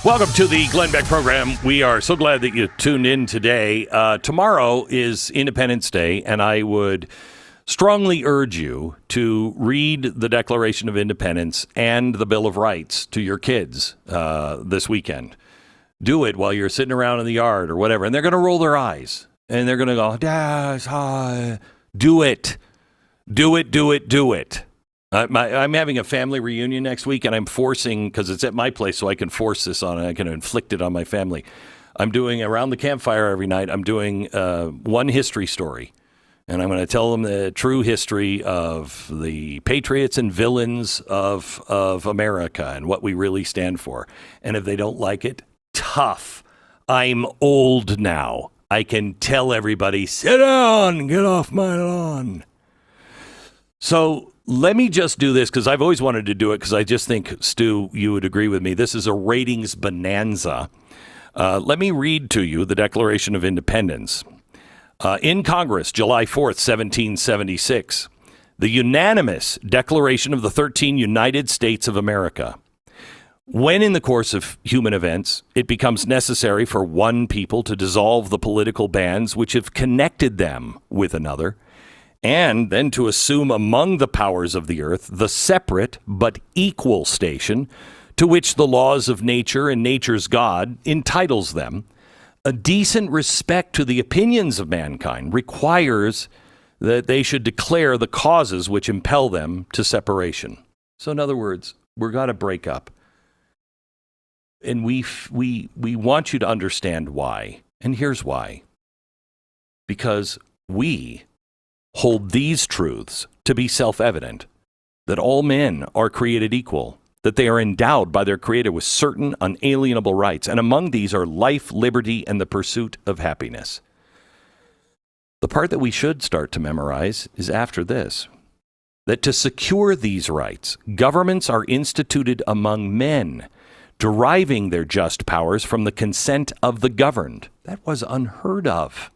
Welcome to the Glenn Beck program. We are so glad that you tuned in today. Tomorrow is Independence Day, and I would strongly urge you to read the Declaration of Independence and the Bill of Rights to your kids this weekend. Do it while you're sitting around in the yard or whatever, and they're going to roll their eyes, and they're going to go, "Dad, do it. Do it, do it, do it." I'm having a family reunion next week, and I'm forcing, because it's at my place, so I can force this on it. I can inflict it on my family. I'm doing, around the campfire every night, I'm doing one history story. And I'm going to tell them the true history of the patriots and villains of America and what we really stand for. And if they don't like it, tough. I'm old now. I can tell everybody, sit down, get off my lawn. So let me just do this, because I've always wanted to do it, because I just think, Stu, you would agree with me. This is a ratings bonanza. Let me read to you the Declaration of Independence. In Congress, July 4th, 1776, the unanimous declaration of the 13 United States of America. When in the course of human events, it becomes necessary for one people to dissolve the political bands which have connected them with another, and then to assume among the powers of the earth the separate but equal station to which the laws of nature and nature's God entitles them, a decent respect to the opinions of mankind requires that they should declare the causes which impel them to separation. So in other words, we're got to break up. And we want you to understand why. And here's why. Because we hold these truths to be self-evident, that all men are created equal, that they are endowed by their Creator with certain unalienable rights, and among these are life, liberty, and the pursuit of happiness. The part that we should start to memorize is after this, that to secure these rights, governments are instituted among men, deriving their just powers from the consent of the governed. That was unheard of.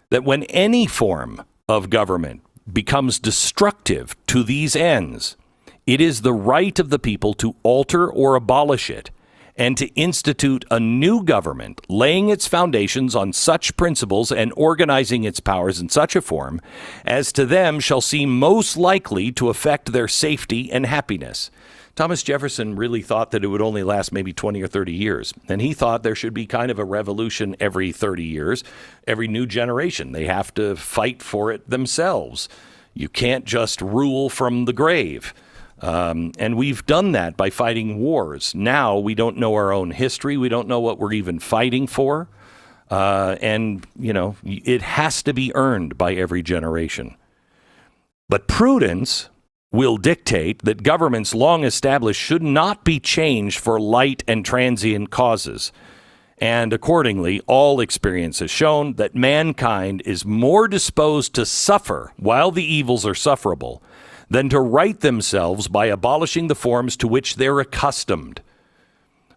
That when any form of government becomes destructive to these ends, it is the right of the people to alter or abolish it, and to institute a new government, laying its foundations on such principles and organizing its powers in such a form as to them shall seem most likely to affect their safety and happiness. Thomas Jefferson really thought that it would only last maybe 20 or 30 years. And he thought there should be kind of a revolution every 30 years, every new generation. They have to fight for it themselves. You can't just rule from the grave. And we've done that by fighting wars. Now we don't know our own history. We don't know what we're even fighting for. And, you know, it has to be earned by every generation. But prudence will dictate that governments long established should not be changed for light and transient causes. And accordingly, all experience has shown that mankind is more disposed to suffer while the evils are sufferable than to right themselves by abolishing the forms to which they're accustomed.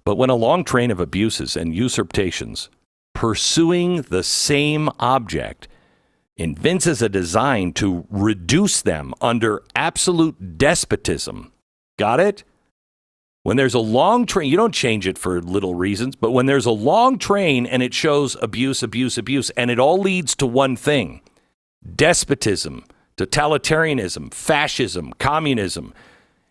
But when a long train of abuses and usurpations pursuing the same object evinces a design to reduce them under absolute despotism. Got it? When there's a long train, you don't change it for little reasons, but when there's a long train and it shows abuse, abuse, abuse, and it all leads to one thing, despotism, totalitarianism, fascism, communism,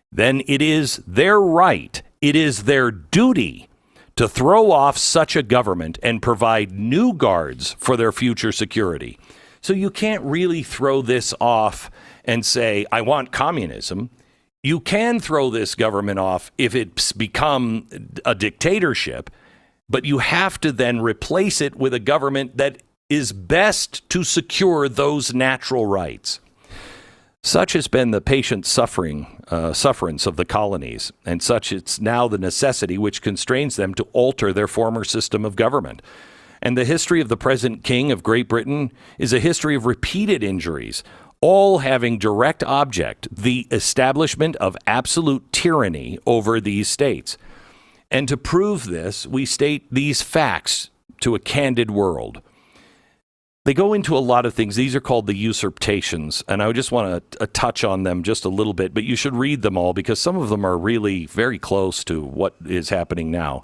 then it is their right, it is their duty to throw off such a government and provide new guards for their future security. So you can't really throw this off and say, I want communism. You can throw this government off if it's become a dictatorship, but you have to then replace it with a government that is best to secure those natural rights. Such has been the patient sufferance of the colonies, and such it's now the necessity which constrains them to alter their former system of government. And the history of the present King of Great Britain is a history of repeated injuries, all having direct object the establishment of absolute tyranny over these states. And to prove this, we state these facts to a candid world. They go into a lot of things. These are called the usurpations, and I just want to touch on them just a little bit, but you should read them all because some of them are really very close to what is happening now.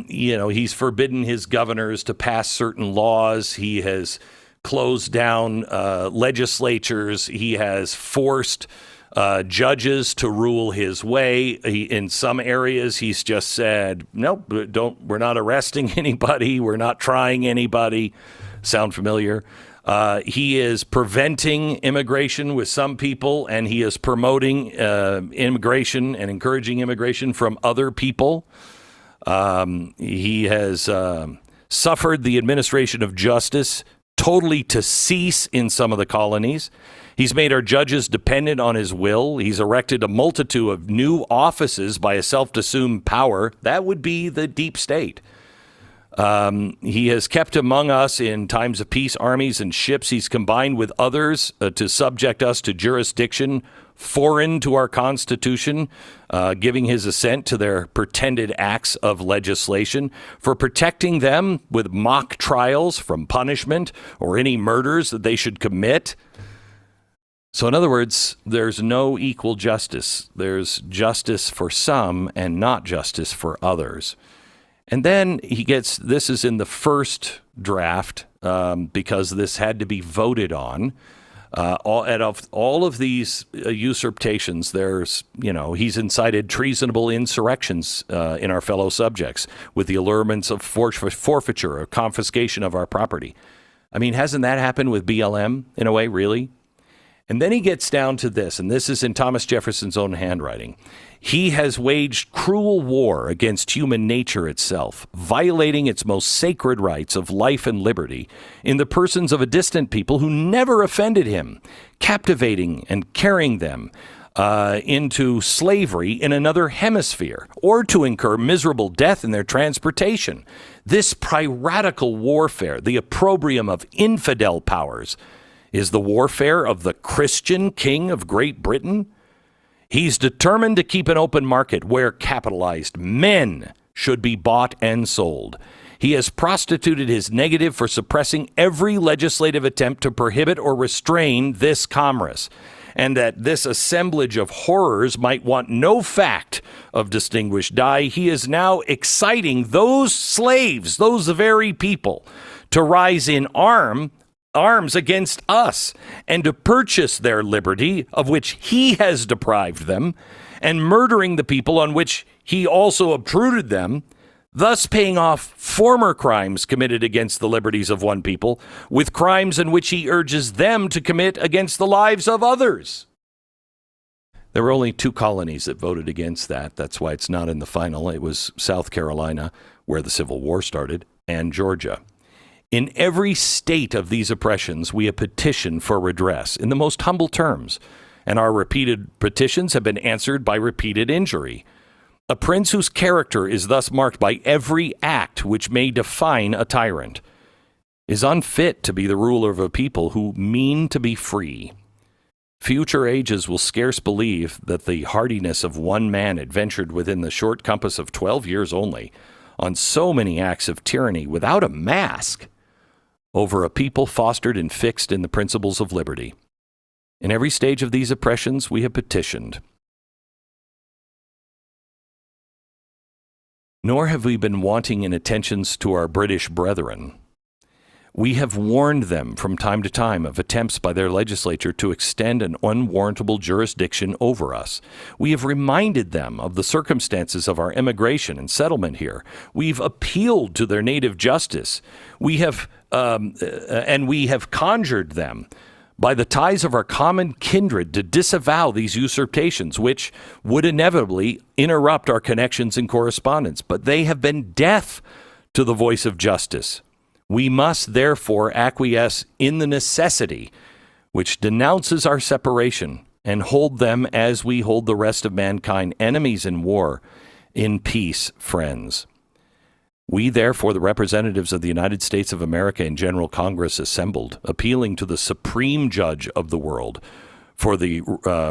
He's forbidden his governors to pass certain laws. He has closed down legislatures. He has forced judges to rule his way. In some areas, he's just said, nope, we're not arresting anybody. We're not trying anybody. Sound familiar? He is preventing immigration with some people, and he is promoting immigration and encouraging immigration from other people. He has suffered the administration of justice totally to cease in some of the colonies. He's made our judges dependent on his will. He's erected a multitude of new offices by a self-assumed power. That would be the deep state. He has kept among us in times of peace armies and ships. He's combined with others to subject us to jurisdiction foreign to our Constitution, giving his assent to their pretended acts of legislation, for protecting them with mock trials from punishment or any murders that they should commit. So in other words, there's no equal justice. There's justice for some and not justice for others. And then this is in the first draft because this had to be voted on. All of these usurpations, he's incited treasonable insurrections in our fellow subjects with the allurements of forfeiture or confiscation of our property. I mean, hasn't that happened with BLM in a way, really? And then he gets down to this, and this is in Thomas Jefferson's own handwriting. He has waged cruel war against human nature itself, violating its most sacred rights of life and liberty in the persons of a distant people who never offended him, captivating and carrying them into slavery in another hemisphere, or to incur miserable death in their transportation. This piratical warfare, the opprobrium of infidel powers, is the warfare of the Christian king of Great Britain. He's determined to keep an open market where capitalized men should be bought and sold. He has prostituted his negative for suppressing every legislative attempt to prohibit or restrain this commerce, and that this assemblage of horrors might want no fact of distinguished dye. He is now exciting those slaves, those very people, to rise in arms against us and to purchase their liberty, of which he has deprived them, and murdering the people on which he also obtruded them, thus paying off former crimes committed against the liberties of one people with crimes in which he urges them to commit against the lives of others. There were only 2 colonies that voted against that. That's why it's not in the final. It was South Carolina, where the Civil War started, and Georgia. In every state of these oppressions, we have petitioned for redress in the most humble terms, and our repeated petitions have been answered by repeated injury. A prince whose character is thus marked by every act which may define a tyrant is unfit to be the ruler of a people who mean to be free. Future ages will scarce believe that the hardiness of one man adventured within the short compass of 12 years only on so many acts of tyranny without a mask over a people fostered and fixed in the principles of liberty. In every stage of these oppressions, we have petitioned. Nor have we been wanting in attentions to our British brethren. We have warned them from time to time of attempts by their legislature to extend an unwarrantable jurisdiction over us. We have reminded them of the circumstances of our immigration and settlement here. We've appealed to their native justice. We have conjured them by the ties of our common kindred to disavow these usurpations, which would inevitably interrupt our connections and correspondence. But they have been deaf to the voice of justice. We must therefore acquiesce in the necessity which denounces our separation and hold them as we hold the rest of mankind, enemies in war, in peace, friends. We, therefore, the representatives of the United States of America in General Congress assembled, appealing to the supreme judge of the world for the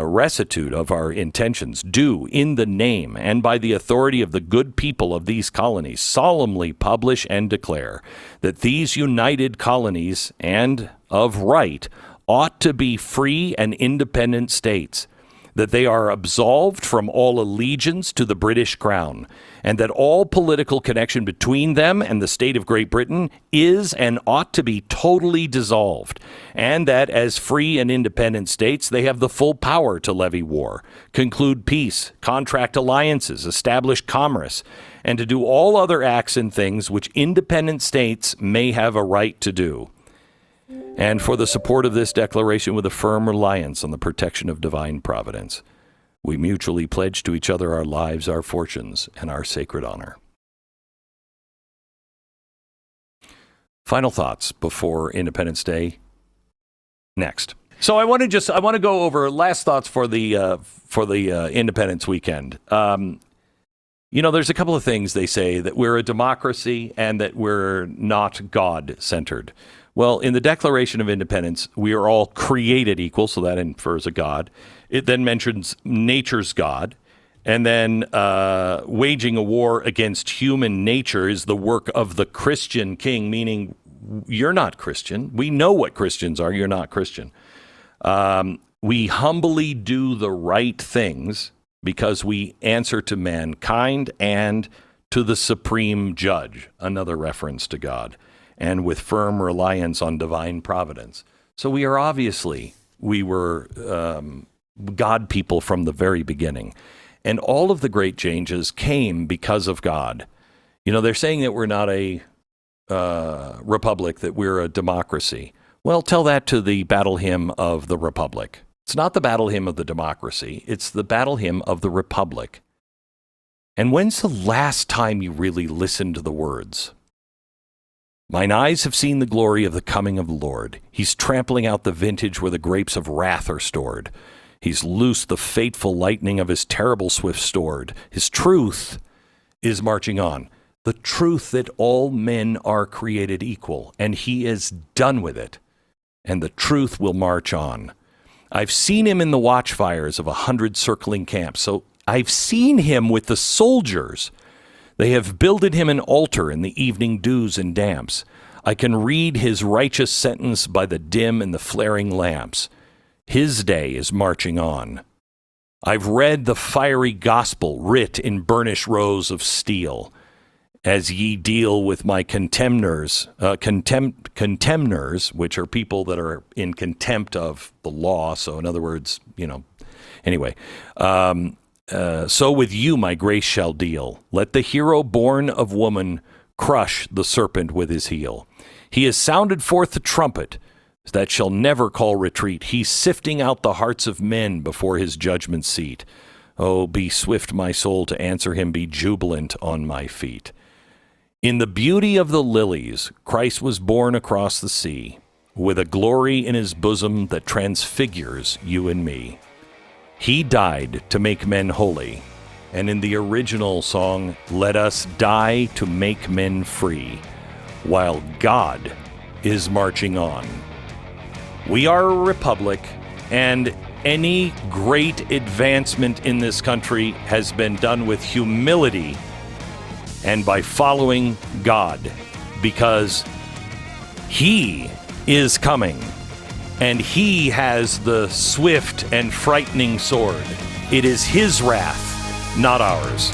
rectitude of our intentions, do, in the name and by the authority of the good people of these colonies, solemnly publish and declare that these united colonies, and of right, ought to be free and independent states, that they are absolved from all allegiance to the British Crown, and that all political connection between them and the state of Great Britain is and ought to be totally dissolved, and that as free and independent states they have the full power to levy war, conclude peace, contract alliances, establish commerce, and to do all other acts and things which independent states may have a right to do. And for the support of this declaration with a firm reliance on the protection of divine providence, we mutually pledge to each other our lives, our fortunes, and our sacred honor. Final thoughts before Independence Day. Next. So I want to go over last thoughts for the Independence weekend. There's a couple of things they say, that we're a democracy and that we're not God-centered. Well, in the Declaration of Independence, we are all created equal, so that infers a God. It then mentions nature's God, and then waging a war against human nature is the work of the Christian king, meaning you're not Christian. We know what Christians are. You're not Christian. We humbly do the right things because we answer to mankind and to the supreme judge, another reference to God, and with firm reliance on divine providence. So we were God people from the very beginning. And all of the great changes came because of God. They're saying that we're not a republic, that we're a democracy. Well, tell that to the battle hymn of the republic. It's not the battle hymn of the democracy. It's the battle hymn of the republic. And when's the last time you really listened to the words? Mine eyes have seen the glory of the coming of the Lord. He's trampling out the vintage where the grapes of wrath are stored. He's loosed the fateful lightning of his terrible swift sword. His truth is marching on. The truth that all men are created equal, and he is done with it. And the truth will march on. I've seen him in the watchfires of 100 circling camps. So I've seen him with the soldiers. They have builded him an altar in the evening dews and damps. I can read his righteous sentence by the dim and the flaring lamps. His day is marching on. I've read the fiery gospel writ in burnished rows of steel. As ye deal with my contemners, which are people that are in contempt of the law. So in other words, anyway, so with you my grace shall deal. Let the hero born of woman crush the serpent with his heel. He has sounded forth the trumpet that shall never call retreat. He's sifting out the hearts of men before his judgment seat. Oh, be swift, my soul, to answer him. Be jubilant on my feet. In the beauty of the lilies, Christ was born across the sea, with a glory in his bosom that transfigures you and me. He died to make men holy, and in the original song, let us die to make men free, while God is marching on. We are a republic, and any great advancement in this country has been done with humility and by following God, because he is coming, and he has the swift and frightening sword. It is his wrath, not ours.